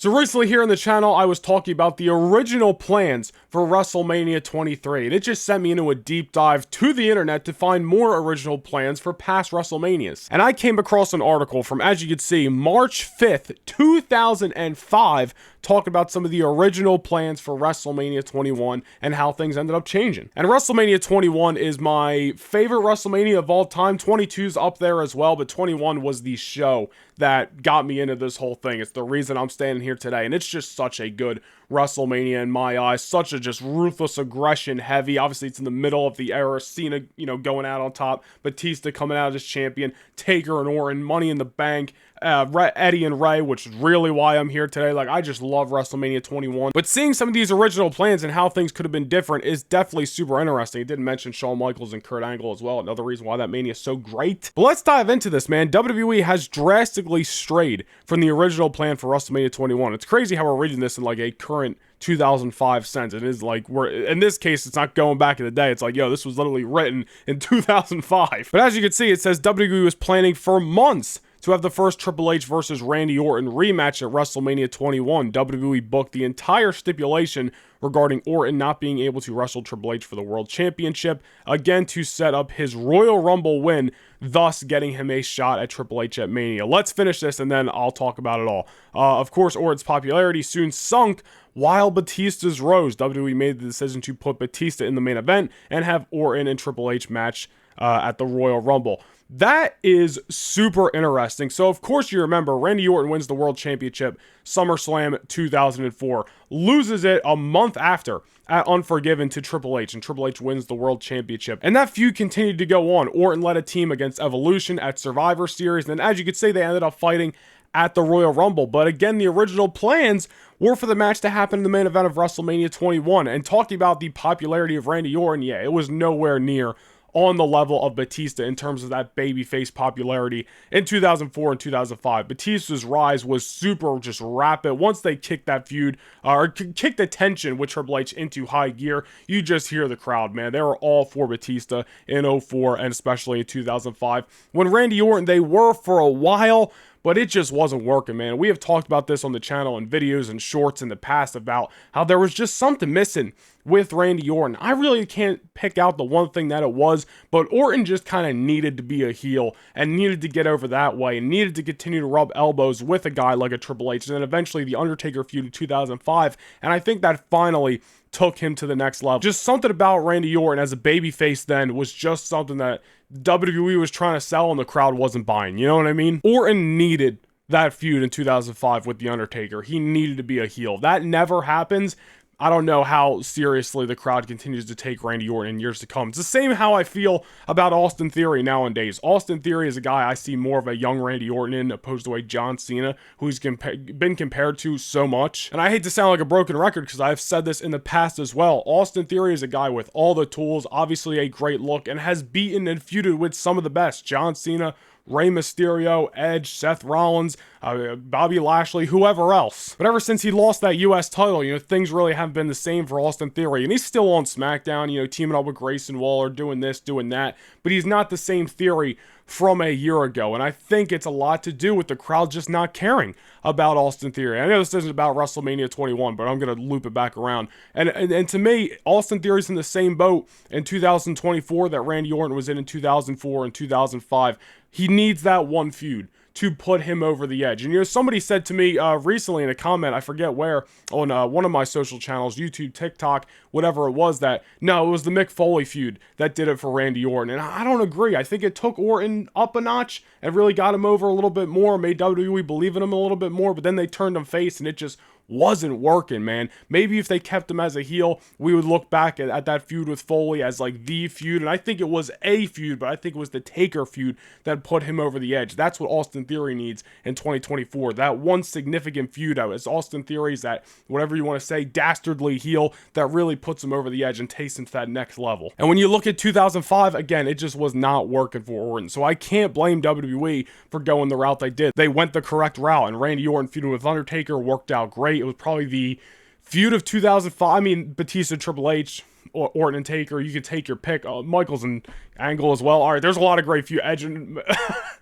So recently here on the channel, I was talking about the original plans for WrestleMania 23, and it just sent me into a deep dive to the internet to find more original plans for past WrestleManias. And I came across an article from, as you can see, March 5th, 2005, talking about some of the original plans for WrestleMania 21 and how things ended up changing. And WrestleMania 21 is my favorite WrestleMania of all time. 22 is up there as well, but 21 was the show that got me into this whole thing. It's the reason I'm standing here today, and it's just such a good WrestleMania in my eyes. Such a just ruthless aggression heavy. Obviously, it's in the middle of the era. Cena, going out on top. Batista coming out as champion. Taker and Orton. Money in the Bank. Eddie and Ray, which is really why I'm here today. Like, I just love WrestleMania 21. But seeing some of these original plans and how things could have been different is definitely super interesting. It did mention Shawn Michaels and Kurt Angle as well. Another reason why that Mania is so great. But let's dive into this, man. WWE has drastically strayed from the original plan for WrestleMania 21. It's crazy how we're reading this in like a current 2005 sense. It is like, in this case, it's not going back in the day. It's like, yo, this was literally written in 2005. But as you can see, it says WWE was planning for months to have the first Triple H versus Randy Orton rematch at WrestleMania 21. WWE booked the entire stipulation regarding Orton not being able to wrestle Triple H for the World Championship, again to set up his Royal Rumble win, thus getting him a shot at Triple H at Mania. Let's finish this and then I'll talk about it all. Of course, Orton's popularity soon sunk while Batista's rose. WWE made the decision to put Batista in the main event and have Orton and Triple H match at the Royal Rumble. That is super interesting. So, of course, you remember Randy Orton wins the World Championship SummerSlam 2004, loses it a month after at Unforgiven to Triple H, and Triple H wins the World Championship. And that feud continued to go on. Orton led a team against Evolution at Survivor Series, and as you could say, they ended up fighting at the Royal Rumble. But again, the original plans were for the match to happen in the main event of WrestleMania 21. And talking about the popularity of Randy Orton, yeah, it was nowhere near on the level of Batista in terms of that babyface popularity in 2004 and 2005. Batista's rise was super just rapid. Once they kicked that feud, or kicked the tension with Triple H into high gear, you just hear the crowd, man. They were all for Batista in 04 and especially in 2005. When Randy Orton, they were for a while, but it just wasn't working, man. We have talked about this on the channel in videos and shorts in the past about how there was just something missing with Randy Orton. I really can't pick out the one thing that it was, but Orton just kind of needed to be a heel and needed to get over that way and needed to continue to rub elbows with a guy like a Triple H and then eventually the Undertaker feud in 2005. And I think that finally took him to the next level. Just something about Randy Orton as a babyface then was just something that WWE was trying to sell and the crowd wasn't buying. You know what I mean? Orton needed that feud in 2005 with The Undertaker. He needed to be a heel. That never happens. I don't know how seriously the crowd continues to take Randy Orton in years to come. It's the same how I feel about Austin Theory nowadays. Austin Theory is a guy I see more of a young Randy Orton in opposed to a John Cena, who's been compared to so much. And I hate to sound like a broken record because I've said this in the past as well. Austin Theory is a guy with all the tools, obviously a great look, and has beaten and feuded with some of the best. John Cena, Rey Mysterio, Edge, Seth Rollins, Bobby Lashley, whoever else. But ever since he lost that US title, things really haven't been the same for Austin Theory. And he's still on SmackDown, teaming up with Grayson Waller, doing this, doing that. But he's not the same Theory from a year ago. And I think it's a lot to do with the crowd just not caring about Austin Theory. I know this isn't about WrestleMania 21, but I'm going to loop it back around. And to me, Austin Theory's in the same boat in 2024 that Randy Orton was in 2004 and 2005. He needs that one feud to put him over the edge. And somebody said to me recently in a comment, I forget where, on one of my social channels, YouTube, TikTok, whatever it was, that no, it was the Mick Foley feud that did it for Randy Orton. And I don't agree. I think it took Orton up a notch and really got him over a little bit more, made WWE believe in him a little bit more, but then they turned him face and it just wasn't working, man. Maybe if they kept him as a heel, we would look back at that feud with Foley as like the feud, and I think it was a feud, but I think it was the Taker feud that put him over the edge. That's what Austin Theory needs in 2024. That one significant feud out is Austin Theory's that, whatever you want to say, dastardly heel that really puts him over the edge and takes him to that next level. And when you look at 2005, again, it just was not working for Orton. So I can't blame WWE for going the route they did. They went the correct route, and Randy Orton feuding with Undertaker worked out great. It was probably the feud of 2005. I mean, Batista, Triple H, or Orton and Taker, you could take your pick. Michaels and Angle as well. All right, there's a lot of great feud. Edge and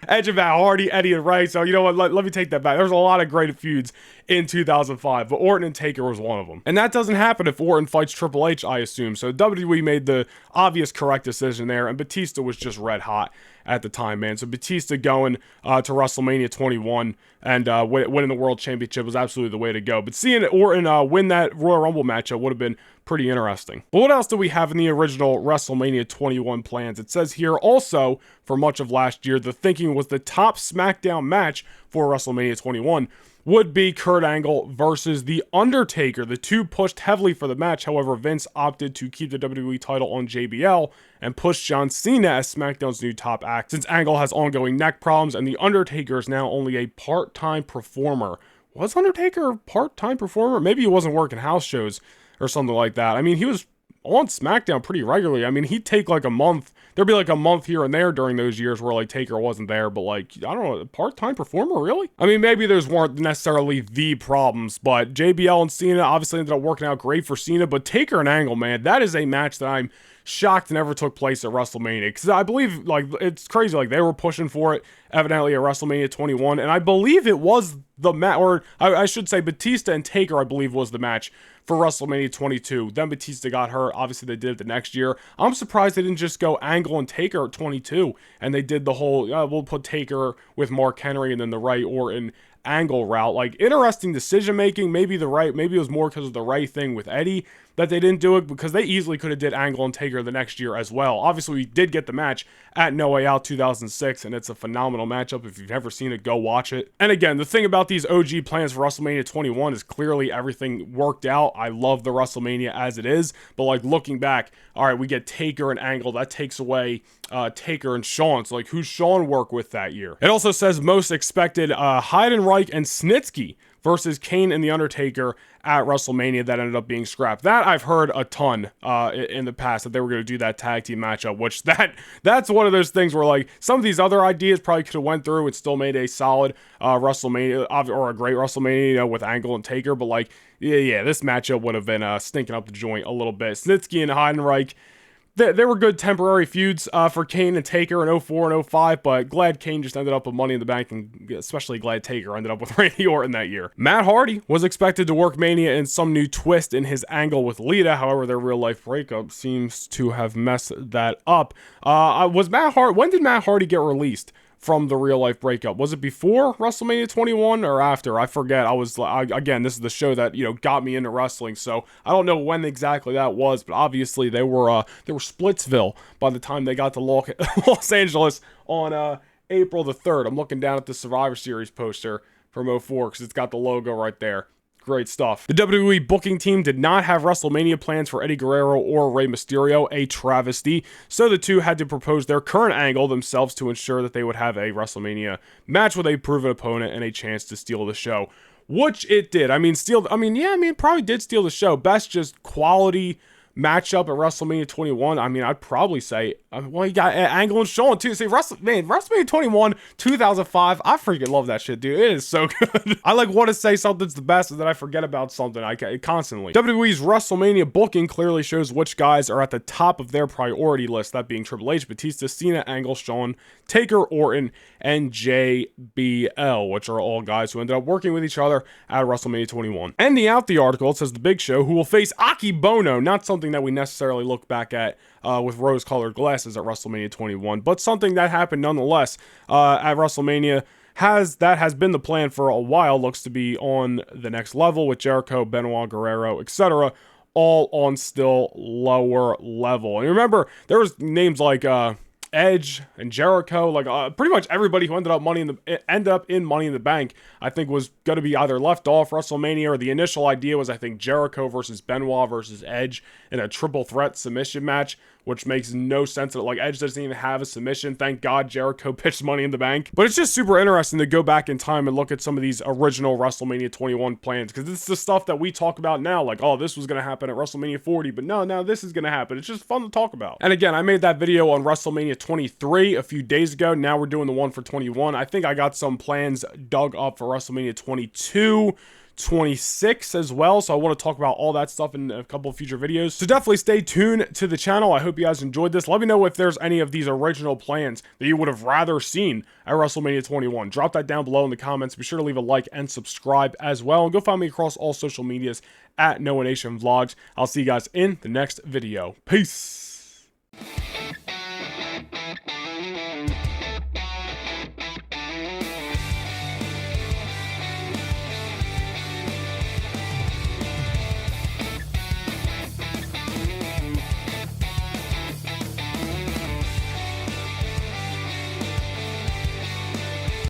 Edge and Matt Hardy, Eddie and Ray. So you know what? Let me take that back. There's a lot of great feuds in 2005, but Orton and Taker was one of them. And that doesn't happen if Orton fights Triple H, I assume. So WWE made the obvious correct decision there, and Batista was just red hot at the time, man. So Batista going to WrestleMania 21 and winning the World Championship was absolutely the way to go. But seeing Orton win that Royal Rumble matchup would have been pretty interesting. But what else do we have in the original WrestleMania 21 plans? It says here also, for much of last year, the thinking was the top SmackDown match for WrestleMania 21 would be Kurt Angle versus The Undertaker. The two pushed heavily for the match. However, Vince opted to keep the WWE title on JBL and push John Cena as SmackDown's new top act, since Angle has ongoing neck problems and The Undertaker is now only a part-time performer. Was Undertaker a part-time performer? Maybe he wasn't working house shows or something like that. I mean, he was on SmackDown pretty regularly. I mean, he'd take like a month. There'd be like a month here and there during those years where like Taker wasn't there, but like, I don't know, part-time performer, really? I mean, maybe those weren't necessarily the problems, but JBL and Cena obviously ended up working out great for Cena, but Taker and Angle, man, that is a match that I'm shocked never took place at WrestleMania, because I believe, like, it's crazy, like, they were pushing for it evidently at WrestleMania 21, and I believe it was the match, or I should say Batista and Taker, I believe, was the match for WrestleMania 22. Then Batista got hurt. Obviously, they did it the next year. I'm surprised they didn't just go Angle and Taker at 22, and they did the whole, we'll put Taker with Mark Henry and then the right Orton Angle route. Like, interesting decision making. Maybe it was more because of the right thing with Eddie that they didn't do it, because they easily could have did Angle and Taker the next year as well. Obviously, we did get the match at No Way Out 2006, and it's a phenomenal matchup. If you've never seen it, go watch it. And again, the thing about these OG plans for WrestleMania 21 is clearly everything worked out. I love the WrestleMania as it is, but like looking back, all right, we get Taker and Angle. That takes away Taker and Shawn. So like, who's Shawn work with that year? It also says most expected Heidenreich and Snitsky versus Kane and The Undertaker at WrestleMania. That ended up being scrapped. That I've heard a ton in the past, that they were going to do that tag team matchup, which that's one of those things where like some of these other ideas probably could have went through and still made a solid WrestleMania, or a great WrestleMania, you know, with Angle and Taker, but like, yeah, this matchup would have been stinking up the joint a little bit. Snitsky and Heidenreich, they were good temporary feuds for Kane and Taker in 04 and 05, but glad Kane just ended up with Money in the Bank, and especially glad Taker ended up with Randy Orton that year. Matt Hardy was expected to work Mania in some new twist in his angle with Lita. However, their real-life breakup seems to have messed that up. When did Matt Hardy get released from the real-life breakup? Was it before WrestleMania 21 or after? I forget. Again, this is the show that, you know, got me into wrestling, so I don't know when exactly that was, but obviously they were Splitsville by the time they got to Los Angeles on April the 3rd. I'm looking down at the Survivor Series poster from 04 because it's got the logo right there. Great stuff. The WWE booking team did not have WrestleMania plans for Eddie Guerrero or Rey Mysterio, a travesty, so the two had to propose their current angle themselves to ensure that they would have a WrestleMania match with a proven opponent and a chance to steal the show, which it did. Probably did steal the show. Best just quality matchup at WrestleMania 21. I mean, I'd probably say, well, you got Angle and Shawn too. See, WrestleMania 21, 2005, I freaking love that shit, dude. It is so good. I like want to say something's the best, and then I forget about something. Constantly. WWE's WrestleMania booking clearly shows which guys are at the top of their priority list, that being Triple H, Batista, Cena, Angle, Shawn, Taker, Orton, and JBL, which are all guys who ended up working with each other at WrestleMania 21. Ending out the article, it says The Big Show, who will face Aki Bono, not something that we necessarily look back at with rose-colored glasses at WrestleMania 21, but something that happened nonetheless at WrestleMania. Has been the plan for a while, looks to be on the next level with Jericho, Benoit, Guerrero, etc., all on still lower level. And remember, there was names like Edge and Jericho, like pretty much everybody who ended up in Money in the Bank, I think was going to be either left off WrestleMania, or the initial idea was, I think, Jericho versus Benoit versus Edge in a triple threat submission match, which makes no sense. Like, Edge doesn't even have a submission. Thank God Jericho pitched Money in the Bank. But it's just super interesting to go back in time and look at some of these original WrestleMania 21 plans, because it's the stuff that we talk about now, like, oh, this was going to happen at WrestleMania 40, but no, this is going to happen. It's just fun to talk about. And again, I made that video on WrestleMania 23 a few days ago. Now we're doing the one for 21. I think I got some plans dug up for WrestleMania 22 26 as well, so I want to talk about all that stuff in a couple of future videos. So definitely stay tuned to the channel. I hope you guys enjoyed this. Let me know if there's any of these original plans that you would have rather seen at WrestleMania 21. Drop that down below in the comments. Be sure to leave a like and subscribe as well, and go find me across all social medias at Noah Nation Vlogs. I'll see you guys in the next video. Peace.